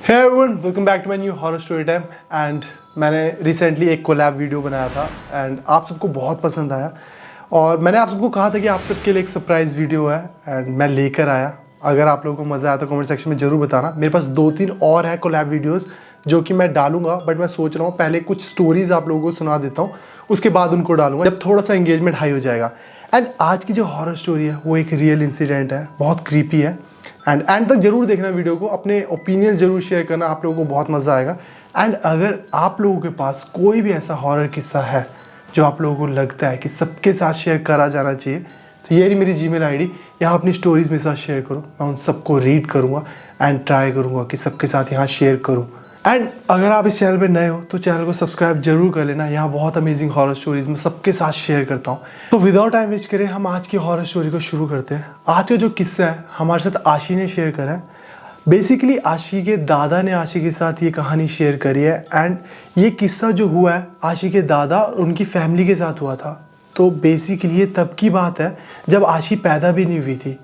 Hey everyone, welcome back to my new horror story time. And मैंने recently एक collab video बनाया था and आप सबको बहुत पसंद आया। और मैंने आप सबको कहा था कि आप सबके लिए एक सरप्राइज़ वीडियो है एंड मैं लेकर आया। अगर आप लोगों को मज़ा आया तो कमेंट सेक्शन में ज़रूर बताना। मेरे पास 2-3 और है कोलैब वीडियोज़ जो कि मैं डालूंगा, बट मैं सोच रहा हूँ पहले कुछ स्टोरीज़ आप लोगों को सुना देता हूँ, उसके बाद उनको डालूंगा जब थोड़ा सा एंगेजमेंट हाई हो जाएगा। एंड आज की जो हॉरर स्टोरी है वो एक रियल इंसिडेंट है, बहुत क्रीपी है। एंड तक जरूर देखना वीडियो को, अपने ओपिनियंस जरूर शेयर करना, आप लोगों को बहुत मज़ा आएगा। एंड अगर आप लोगों के पास कोई भी ऐसा हॉरर किस्सा है जो आप लोगों को लगता है कि सबके साथ शेयर करा जाना चाहिए, तो ये रही मेरी जीमेल आईडी। यहाँ अपनी स्टोरीज मेरे साथ शेयर करो, मैं उन सबको रीड करूँगा एंड ट्राई करूँगा कि सबके साथ यहाँ शेयर करूँ। एंड अगर आप इस चैनल पे नए हो तो चैनल को सब्सक्राइब जरूर कर लेना। यहाँ बहुत अमेजिंग हॉरर स्टोरीज मैं सबके साथ शेयर करता हूँ। तो विदाउट टाइम वेस्ट करें हम आज की हॉरर स्टोरी को शुरू करते हैं। आज का जो किस्सा है हमारे साथ आशी ने शेयर करा है। बेसिकली आशी के दादा ने आशी के साथ ये कहानी शेयर करी है। एंड ये किस्सा जो हुआ है आशी के दादा और उनकी फैमिली के साथ हुआ था। तो बेसिकली ये तब की बात है जब आशी पैदा भी नहीं हुई थी।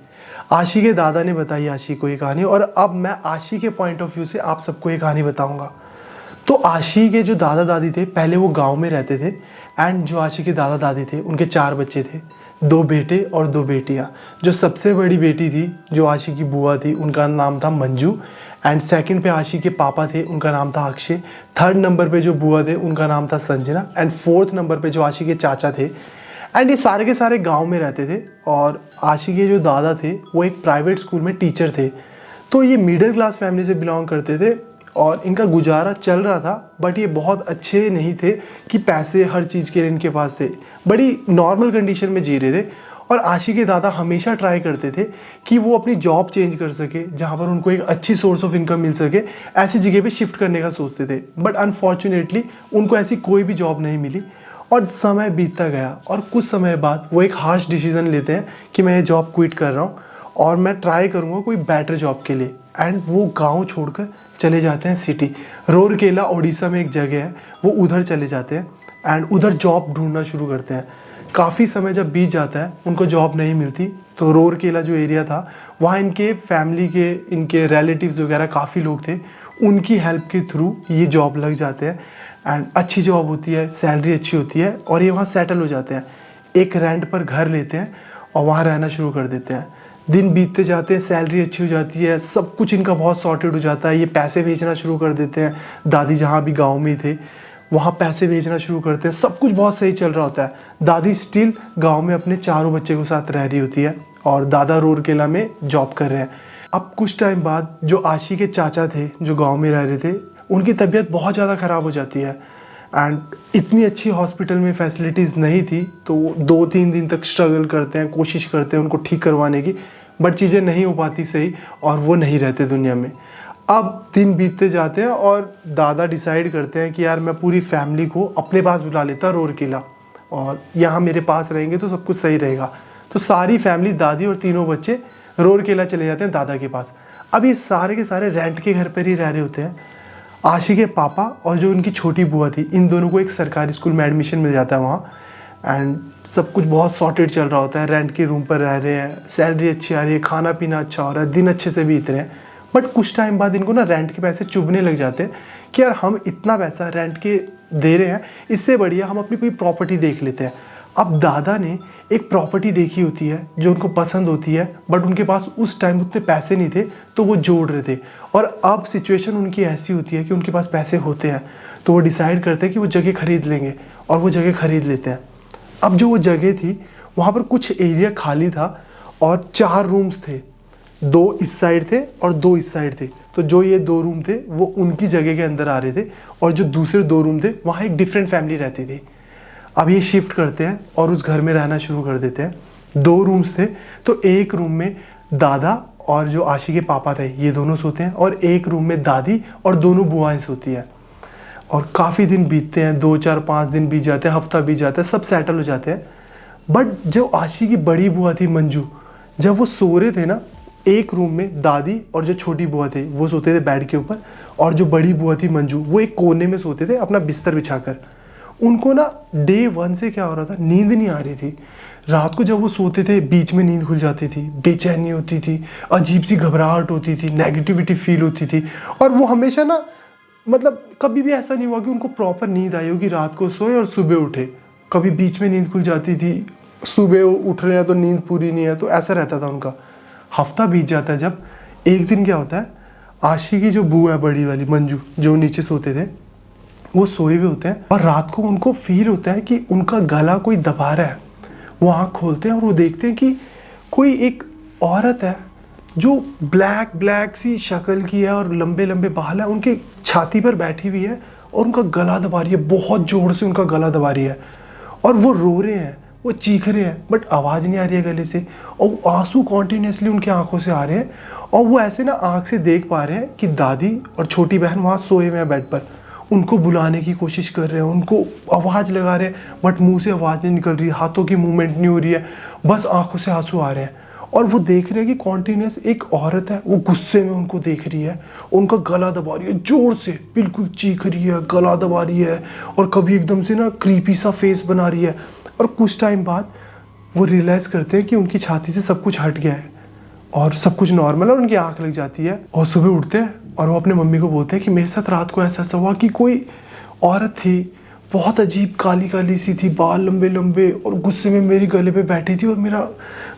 आशी के दादा ने बताई आशी को ये कहानी, और अब मैं आशी के पॉइंट ऑफ व्यू से आप सबको ये कहानी बताऊंगा। तो आशी के जो दादा दादी थे पहले वो गांव में रहते थे। एंड जो आशी के दादा दादी थे उनके 4 बच्चे थे, 2 बेटे और 2 बेटियां। जो सबसे बड़ी बेटी थी जो आशी की बुआ थी उनका नाम था मंजू। एंड सेकंड पे आशी के पापा थे, उनका नाम था अक्षय। थर्ड नंबर पे जो बुआ थे उनका नाम था संजना। एंड फोर्थ नंबर पे जो आशी के चाचा थे। एंड ये सारे के सारे गांव में रहते थे। और आशी के जो दादा थे वो एक प्राइवेट स्कूल में टीचर थे। तो ये मिडिल क्लास फैमिली से बिलोंग करते थे और इनका गुजारा चल रहा था। बट ये बहुत अच्छे नहीं थे कि पैसे हर चीज़ के लिए इनके पास थे, बड़ी नॉर्मल कंडीशन में जी रहे थे। और आशी के दादा हमेशा ट्राई करते थे कि वो अपनी जॉब चेंज कर सके, जहाँ पर उनको एक अच्छी सोर्स ऑफ इनकम मिल सके, ऐसी जगह पे शिफ्ट करने का सोचते थे। बट अनफॉर्चुनेटली उनको ऐसी कोई भी जॉब नहीं मिली। और समय बीतता गया और कुछ समय बाद वो एक हार्श डिसीजन लेते हैं कि मैं ये जॉब क्विट कर रहा हूँ और मैं ट्राई करूँगा कोई बेटर जॉब के लिए। एंड वो गांव छोड़कर चले जाते हैं सिटी। रोरकेला उड़ीसा में एक जगह है, वो उधर चले जाते हैं एंड उधर जॉब ढूंढना शुरू करते हैं। काफ़ी समय जब बीत जाता है उनको जॉब नहीं मिलती, तो रोरकेला जो एरिया था वहाँ इनके फैमिली के, इनके रिलेटिव्स वगैरह काफ़ी लोग थे, उनकी हेल्प के थ्रू ये जॉब लग जाते हैं। एंड अच्छी जॉब होती है, सैलरी अच्छी होती है और ये वहाँ सेटल हो जाते हैं। एक रेंट पर घर लेते हैं और वहाँ रहना शुरू कर देते हैं। दिन बीतते जाते हैं, सैलरी अच्छी हो जाती है, सब कुछ इनका बहुत सॉर्टेड हो जाता है। ये पैसे भेजना शुरू कर देते हैं, दादी जहाँ भी गाँव में थे वहाँ पैसे भेजना शुरू करते हैं, सब कुछ बहुत सही चल रहा होता है। दादी स्टिल गाँव में अपने 4 बच्चे के साथ रह रही होती है और दादा रोरकेला में जॉब कर रहे हैं। अब कुछ टाइम बाद जो आशी के चाचा थे जो गाँव में रह रहे थे, उनकी तबीयत बहुत ज़्यादा ख़राब हो जाती है। एंड इतनी अच्छी हॉस्पिटल में फैसिलिटीज़ नहीं थी, तो 2-3 दिन तक स्ट्रगल करते हैं, कोशिश करते हैं उनको ठीक करवाने की, बट चीज़ें नहीं हो पाती सही और वो नहीं रहते दुनिया में। अब दिन बीतते जाते हैं और दादा डिसाइड करते हैं कि यार मैं पूरी फैमिली को अपने पास बुला लेता रोरकेला, और यहाँ मेरे पास रहेंगे तो सब कुछ सही रहेगा। तो सारी फैमिली, दादी और तीनों बच्चे रोरकेला चले जाते हैं दादा के पास। अब ये सारे के सारे रेंट के घर पर ही रह रहे होते हैं। आशी के पापा और जो उनकी छोटी बुआ थी, इन दोनों को एक सरकारी स्कूल में एडमिशन मिल जाता है वहाँ। एंड सब कुछ बहुत सॉर्टेड चल रहा होता है, रेंट के रूम पर रह रहे हैं, सैलरी अच्छी आ रही है, खाना पीना अच्छा हो रहा है, दिन अच्छे से बीत रहे हैं। बट कुछ टाइम बाद इनको ना रेंट के पैसे चुभने लग जाते हैं कि यार हम इतना पैसा रेंट के दे रहे हैं, इससे बढ़िया हम अपनी कोई प्रॉपर्टी देख लेते हैं। अब दादा ने एक प्रॉपर्टी देखी होती है जो उनको पसंद होती है, बट उनके पास उस टाइम उतने पैसे नहीं थे, तो वो जोड़ रहे थे। और अब सिचुएशन उनकी ऐसी होती है कि उनके पास पैसे होते हैं, तो वो डिसाइड करते हैं कि वो जगह खरीद लेंगे और वो जगह खरीद लेते हैं। अब जो वो जगह थी वहाँ पर कुछ एरिया खाली था और 4 रूम्स थे, 2 इस साइड थे और 2 इस साइड थे। तो जो ये 2 रूम थे वो उनकी जगह के अंदर आ रहे थे, और जो दूसरे 2 रूम थे वहाँ एक डिफरेंट फैमिली रहती थी। अब ये शिफ्ट करते हैं और उस घर में रहना शुरू कर देते हैं। 2 रूम्स थे, तो एक रूम में दादा और जो आशी के पापा थे ये दोनों सोते हैं, और एक रूम में दादी और दोनों बुआएं सोती हैं। और काफ़ी दिन बीतते हैं, 2-4-5 दिन बीत जाते हैं, हफ्ता बीत जाता है, सब सेटल हो जाते हैं। बट जो आशी की बड़ी बुआ थी मंजू, जब वो सो रहे थे ना, एक रूम में दादी और जो छोटी बुआ थे वो सोते थे बेड के ऊपर, और जो बड़ी बुआ थी मंजू वो एक कोने में सोते थे अपना बिस्तर बिछाकर। उनको ना डे 1 से क्या हो रहा था, नींद नहीं आ रही थी। रात को जब वो सोते थे बीच में नींद खुल जाती थी, बेचैनी होती थी, अजीब सी घबराहट होती थी, नेगेटिविटी फील होती थी। और वो हमेशा ना, मतलब कभी भी ऐसा नहीं हुआ कि उनको प्रॉपर नींद आई होगी, रात को सोए और सुबह उठे। कभी बीच में नींद खुल जाती थी, सुबह उठ रहे हैं तो नींद पूरी नहीं है, तो ऐसा रहता था उनका। हफ्ता बीत जाता है जब, एक दिन क्या होता है, आशी की जो बुआ है बड़ी वाली मंजू, जो नीचे सोते थे, वो सोए हुए होते हैं और रात को उनको फील होता है कि उनका गला कोई दबा रहा है। वो आँख खोलते हैं और वो देखते हैं कि कोई एक औरत है जो ब्लैक ब्लैक सी शक्ल की है और लंबे लंबे बाल है, उनके छाती पर बैठी हुई है और उनका गला दबा रही है, बहुत ज़ोर से उनका गला दबा रही है। और वो रो रहे हैं, वो चीख रहे हैं, बट आवाज़ नहीं आ रही है गले से, और आंसू कॉन्टीन्यूसली उनकी आंखों से आ रहे हैं। और वो ऐसे ना आँख से देख पा रहे हैं कि दादी और छोटी बहन वहाँ सोए हुए हैं बेड पर, उनको बुलाने की कोशिश कर रहे हैं, उनको आवाज़ लगा रहे हैं, बट मुंह से आवाज़ नहीं निकल रही, हाथों की मूवमेंट नहीं हो रही है, बस आंखों से आंसू आ रहे हैं। और वो देख रहे हैं कि कॉन्टीन्यूस एक औरत है, वो गुस्से में उनको देख रही है, उनका गला दबा रही है जोर से, बिल्कुल चीख रही है, गला दबा रही है, और कभी एकदम से ना क्रीपी सा फेस बना रही है। और कुछ टाइम बाद वो रियलाइज़ करते हैं कि उनकी छाती से सब कुछ हट गया है और सब कुछ नॉर्मल है, और उनकी आँख लग जाती है। और सुबह उठते हैं और वो अपने मम्मी को बोलते हैं कि मेरे साथ रात को ऐसा हुआ कि कोई औरत थी, बहुत अजीब काली काली सी थी, बाल लंबे लंबे, और गुस्से में मेरे गले पे बैठी थी और मेरा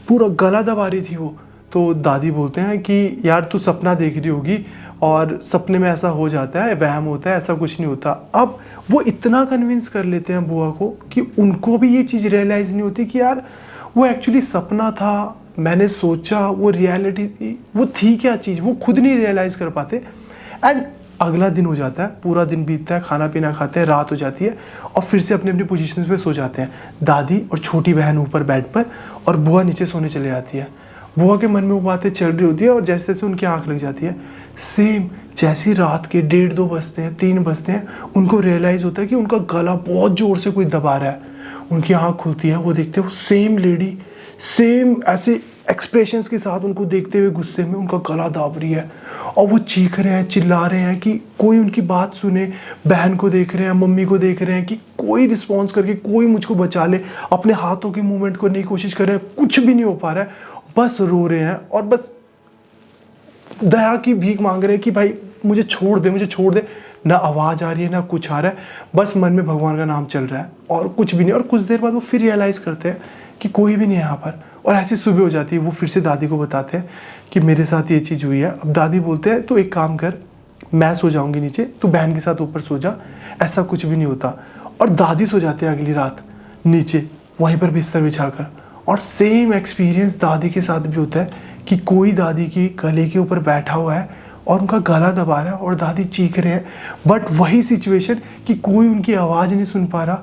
पूरा गला दबा रही थी वो। तो दादी बोलते हैं कि यार तू सपना देख रही होगी, और सपने में ऐसा हो जाता है, वहम होता है, ऐसा कुछ नहीं होता। अब वो इतना कन्विंस कर लेते हैं बुआ को कि उनको भी ये चीज़ रियलाइज़ नहीं होती कि यार वो एक्चुअली सपना था, मैंने सोचा, वो रियलिटी थी, वो थी क्या चीज़, वो खुद नहीं रियलाइज़ कर पाते। एंड अगला दिन हो जाता है, पूरा दिन बीतता है, खाना पीना खाते हैं, रात हो जाती है, और फिर से अपनी अपनी पोजीशन पे सो जाते हैं, दादी और छोटी बहन ऊपर बेड पर, और बुआ नीचे सोने चले जाती है। बुआ के मन में वो बातें चल रही होती है, और जैसे जैसे उनकी आँख लग जाती है, सेम जैसी रात के 1:30-2 बजते हैं, 3 बजते हैं, उनको रियलाइज़ होता है कि उनका गला बहुत ज़ोर से कोई दबा रहा है। उनकी आँख खुलती है, वो देखते हैं वो सेम लेडी, सेम ऐसे एक्सप्रेशंस के साथ उनको देखते हुए गुस्से में उनका गला दाब रही है, और वो चीख रहे हैं, चिल्ला रहे हैं कि कोई उनकी बात सुने। बहन को देख रहे हैं, मम्मी को देख रहे हैं कि कोई रिस्पॉन्स करके कोई मुझको बचा ले, अपने हाथों की मूवमेंट करने की कोशिश कर रहे हैं, कुछ भी नहीं हो पा रहा है, बस रो रहे हैं और बस दया की भीख मांग रहे हैं कि भाई मुझे छोड़ दे, मुझे छोड़ दे। ना आवाज़ आ रही है, ना कुछ आ रहा है, बस मन में भगवान का नाम चल रहा है और कुछ भी नहीं। और कुछ देर बाद वो फिर रियलाइज़ करते हैं कि कोई भी नहीं है यहाँ पर, और ऐसी सुबह हो जाती है। वो फिर से दादी को बताते हैं कि मेरे साथ ये चीज़ हुई है। अब दादी बोलते हैं तो एक काम कर, मैं सो जाऊँगी नीचे, तू बहन के साथ ऊपर सो जा, ऐसा कुछ भी नहीं होता। और दादी सो जाते हैं अगली रात नीचे, वहीं पर बिस्तर बिछा कर, और सेम एक्सपीरियंस दादी के साथ भी होता है कि कोई दादी के गले के ऊपर बैठा हुआ है और उनका गला दबा रहा है और दादी चीख रहे हैं। बट वही सिचुएशन कि कोई उनकी आवाज़ नहीं सुन पा रहा,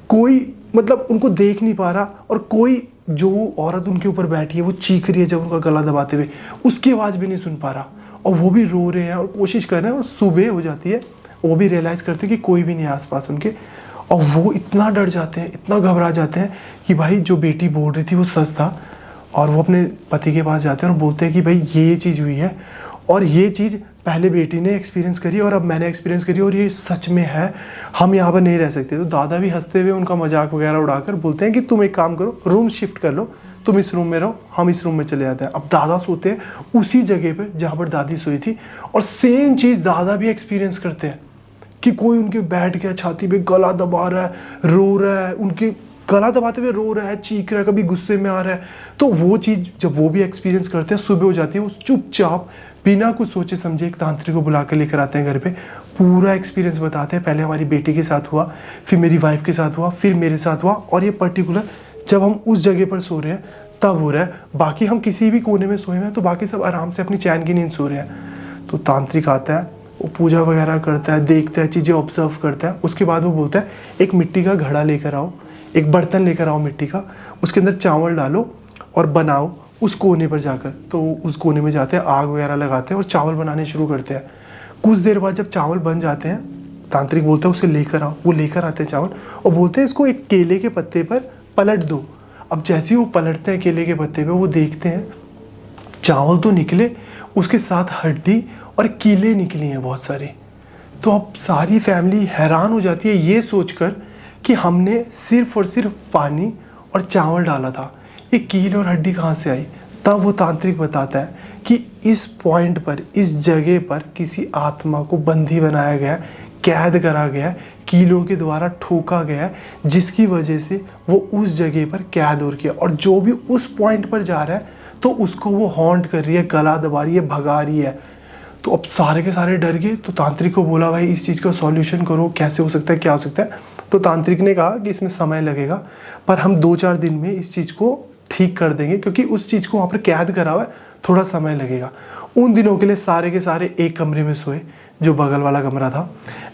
कोई मतलब उनको देख नहीं पा रहा, और कोई जो औरत उनके ऊपर बैठी है वो चीख रही है जब उनका गला दबाते हुए, उसकी आवाज़ भी नहीं सुन पा रहा, और वो भी रो रहे हैं और कोशिश कर रहे हैं। और सुबह हो जाती है, वो भी रियलाइज़ करते हैं कि कोई भी नहीं है आसपास उनके, और वो इतना डर जाते हैं, इतना घबरा जाते हैं कि भाई जो बेटी बोल रही थी वो सच था। और वो अपने पति के पास जाते हैं और बोलते हैं कि भाई ये चीज़ हुई है, और ये चीज़ पहले बेटी ने एक्सपीरियंस करी और अब मैंने एक्सपीरियंस करी, और ये सच में है, हम यहाँ पर नहीं रह सकते। तो दादा भी हंसते हुए उनका मजाक वगैरह उड़ाकर बोलते हैं कि तुम एक काम करो, रूम शिफ्ट कर लो, तुम इस रूम में रहो, हम इस रूम में चले जाते हैं। अब दादा सोते हैं उसी जगह पर जहाँ पर दादी सोई थी, और सेम चीज़ दादा भी एक्सपीरियंस करते हैं कि कोई उनके बैठ गया, छाती पे गला दबा रहा है, रो रहा है, उनके गला दबाते हुए रो रहा है, चीख रहा है, कभी गुस्से में आ रहा है। तो वो चीज़ जब वो भी एक्सपीरियंस करते हैं, सुबह हो जाती है, वो चुपचाप बिना कुछ सोचे समझे एक तांत्रिक को बुला कर लेकर आते हैं घर पे, पूरा एक्सपीरियंस बताते हैं। पहले हमारी बेटी के साथ हुआ, फिर मेरी वाइफ के साथ हुआ, फिर मेरे साथ हुआ, और ये पर्टिकुलर जब हम उस जगह पर सो रहे हैं तब हो रहा है। बाकी हम किसी भी कोने में सोए हैं तो बाकी सब आराम से अपनी चैन की नींद सो रहे हैं। तो तांत्रिक आता है, वो पूजा वगैरह करता है, देखता है, चीज़ें ऑब्जर्व करता है। उसके बाद वो बोलता है एक मिट्टी का घड़ा लेकर आओ, एक बर्तन लेकर आओ मिट्टी का, उसके अंदर चावल डालो और बनाओ उस कोने पर जाकर। तो उस कोने में जाते हैं, आग वगैरह लगाते हैं और चावल बनाने शुरू करते हैं। कुछ देर बाद जब चावल बन जाते हैं, तांत्रिक बोलता है उसे लेकर आओ। वो लेकर आते हैं चावल और बोलते हैं इसको एक केले के पत्ते पर पलट दो। अब जैसे ही वो पलटते हैं केले के पत्ते पे, वो देखते हैं चावल तो निकले, उसके साथ हड्डी और कीले निकली हैं बहुत सारी। तो अब सारी फैमिली हैरान हो जाती है ये सोचकर कि हमने सिर्फ और सिर्फ पानी और चावल डाला था, ये कील और हड्डी कहाँ से आई? तब वो तांत्रिक बताता है कि इस पॉइंट पर, इस जगह पर किसी आत्मा को बंदी बनाया गया, कैद करा गया, कीलों के द्वारा ठोका गया, जिसकी वजह से वो उस जगह पर कैद हो गया। और जो भी उस पॉइंट पर जा रहा है तो उसको वो हॉन्ट कर रही है, गला दबा रही है, भगा रही है। तो अब सारे के सारे डर गए। तो तांत्रिक को बोला, भाई इस चीज़ का सॉल्यूशन करो, कैसे हो सकता है, क्या हो सकता है? तो तांत्रिक ने कहा कि इसमें समय लगेगा, पर हम 2-4 दिन में इस चीज़ को ठीक कर देंगे, क्योंकि उस चीज़ को वहाँ पर कैद करा हुआ है, थोड़ा समय लगेगा। उन दिनों के लिए सारे के सारे एक कमरे में सोए, जो बगल वाला कमरा था।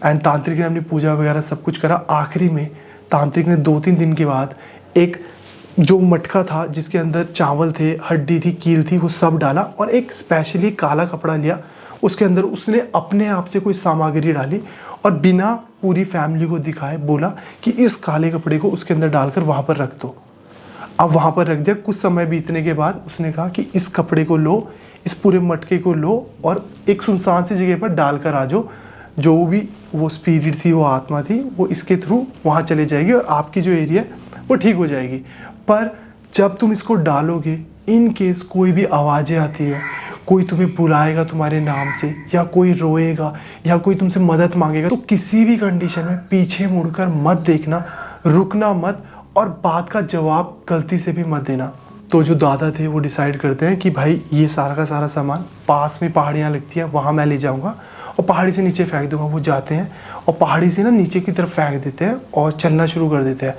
एंड तांत्रिक ने अपनी पूजा वगैरह सब कुछ करा। आखिरी में तांत्रिक ने 2-3 दिन के बाद एक जो मटका था जिसके अंदर चावल थे, हड्डी थी, कील थी, वो सब डाला और एक स्पेशली काला कपड़ा लिया। उसके अंदर उसने अपने आप से कोई सामग्री डाली और बिना पूरी फैमिली को दिखाए बोला कि इस काले कपड़े को उसके अंदर डालकर वहाँ पर रख दो। अब वहाँ पर रख दिया। कुछ समय बीतने के बाद उसने कहा कि इस कपड़े को लो, इस पूरे मटके को लो और एक सुनसान सी जगह पर डालकर आ जाओ। जो भी वो स्पिरिट थी, वो आत्मा थी, वो इसके थ्रू वहाँ चले जाएगी और आपकी जो एरिया है वो ठीक हो जाएगी। पर जब तुम इसको डालोगे, इन केस कोई भी आवाज़ें आती है, कोई तुम्हें बुलाएगा तुम्हारे नाम से, या कोई रोएगा, या कोई तुमसे मदद मांगेगा, तो किसी भी कंडीशन में पीछे मुड़कर मत देखना, रुकना मत और बात का जवाब गलती से भी मत देना। तो जो दादा थे वो डिसाइड करते हैं कि भाई ये सारा का सारा सामान पास में पहाड़ियाँ लगती हैं, वहाँ मैं ले जाऊँगा और पहाड़ी से नीचे फेंक दूँगा। वो जाते हैं और पहाड़ी से ना नीचे की तरफ फेंक देते हैं और चलना शुरू कर देते हैं।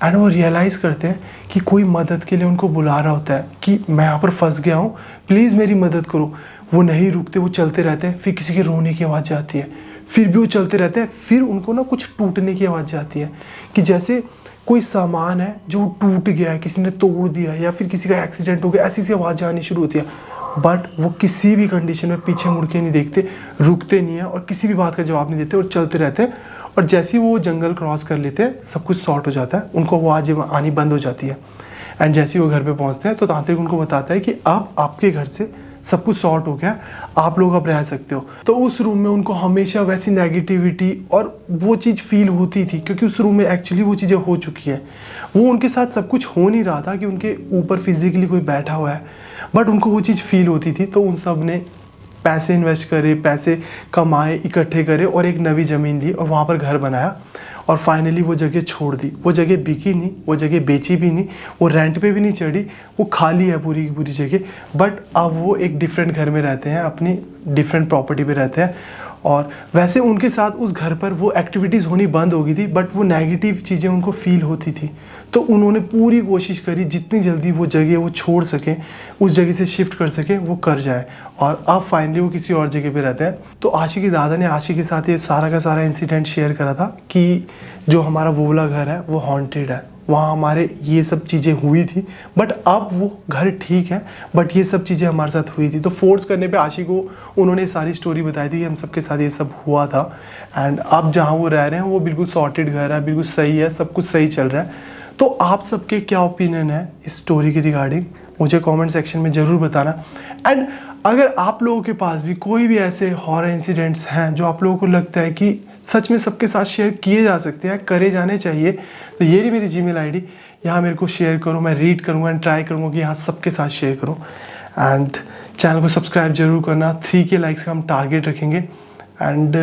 एंड वो रियलाइज़ करते हैं कि कोई मदद के लिए उनको बुला रहा होता है कि मैं यहाँ पर फंस गया हूँ, प्लीज़ मेरी मदद करो। वो नहीं रुकते, वो चलते रहते हैं। फिर किसी के रोने की आवाज़ आती है, फिर भी वो चलते रहते हैं। फिर उनको ना कुछ टूटने की आवाज़ आती है कि जैसे कोई सामान है जो टूट गया है, किसी ने तोड़ दिया या फिर किसी का एक्सीडेंट हो गया, ऐसी सी आवाज़ आनी शुरू होती है। बट वो किसी भी कंडीशन में पीछे मुड़ के नहीं देखते, रुकते नहीं है और किसी भी बात का जवाब नहीं देते और चलते रहते हैं। और जैसे ही वो जंगल क्रॉस कर लेते हैं, सब कुछ सॉर्ट हो जाता है, उनको आवाज़ आनी बंद हो जाती है। एंड जैसे ही वो घर पे पहुंचते हैं तो तांत्रिक उनको बताता है कि अब आपके घर से सब कुछ सॉर्ट हो गया, आप लोग अब रह सकते हो। तो उस रूम में उनको हमेशा वैसी नेगेटिविटी और वो चीज़ फील होती थी, क्योंकि उस रूम में एक्चुअली वो चीज़ें हो चुकी हैं। वो उनके साथ सब कुछ हो नहीं रहा था कि उनके ऊपर फिजिकली कोई बैठा हुआ है, बट उनको वो चीज़ फील होती थी। तो उन सब ने पैसे इन्वेस्ट करे, पैसे कमाए, इकट्ठे करे और एक नई ज़मीन ली और वहाँ पर घर बनाया। और फाइनली वो जगह छोड़ दी। वो जगह बिकी नहीं, वो जगह बेची भी नहीं, वो रेंट पे भी नहीं चढ़ी, वो खाली है पूरी की पूरी जगह। बट अब वो एक डिफरेंट घर में रहते हैं, अपनी डिफरेंट प्रॉपर्टी पे रहते हैं। और वैसे उनके साथ उस घर पर वो एक्टिविटीज़ होनी बंद हो गई थी, बट वो नेगेटिव चीज़ें उनको फील होती थी। तो उन्होंने पूरी कोशिश करी जितनी जल्दी वो जगह वो छोड़ सकें, उस जगह से शिफ्ट कर सकें, वो कर जाए। और अब फाइनली वो किसी और जगह पे रहते हैं। तो आशी के दादा ने आशी के साथ ये सारा का सारा इंसिडेंट शेयर करा था कि जो हमारा वो वाला घर है वो हॉन्टेड है, वहाँ हमारे ये सब चीज़ें हुई थी, बट अब वो घर ठीक है, बट ये सब चीज़ें हमारे साथ हुई थी। तो फोर्स करने पे आशी को उन्होंने सारी स्टोरी बताई थी कि हम सबके साथ ये सब हुआ था। एंड अब जहाँ वो रह रहे हैं वो बिल्कुल सॉर्टेड घर है, बिल्कुल सही है, सब कुछ सही चल रहा है। तो आप सबके क्या ओपिनियन है इस स्टोरी के रिगार्डिंग, मुझे कमेंट सेक्शन में ज़रूर बताना। एंड अगर आप लोगों के पास भी कोई भी ऐसे हॉरर इंसिडेंट्स हैं जो आप लोगों को लगता है कि सच में सबके साथ शेयर किए जा सकते हैं, करे जाने चाहिए, तो ये रही मेरी जीमेल आईडी, यहाँ मेरे को शेयर करो, मैं रीड करूँगा एंड ट्राई करूँगा कि यहाँ सबके साथ शेयर करूँ। एंड चैनल को सब्सक्राइब जरूर करना, 3K लाइक्स का हम टारगेट रखेंगे। एंड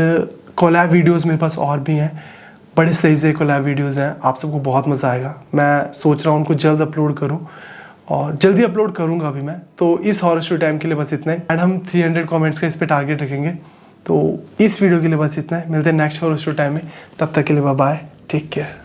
कोलैब वीडियोज़ मेरे पास और भी हैं, बड़े सही से कोलैब वीडियोज़ हैं, आप सबको बहुत मज़ा आएगा। मैं सोच रहा हूँ उनको जल्द अपलोड करूँ और जल्दी अपलोड करूँगा अभी मैं। तो इस हॉरर स्टोरी टाइम के लिए बस इतना ही। एंड हम 300 कमेंट्स का इस पर टारगेट रखेंगे। तो इस वीडियो के लिए बस इतना है, मिलते हैं नेक्स्ट हॉरर स्टोरी टाइम में। तब तक के लिए बाय बाय, टेक केयर।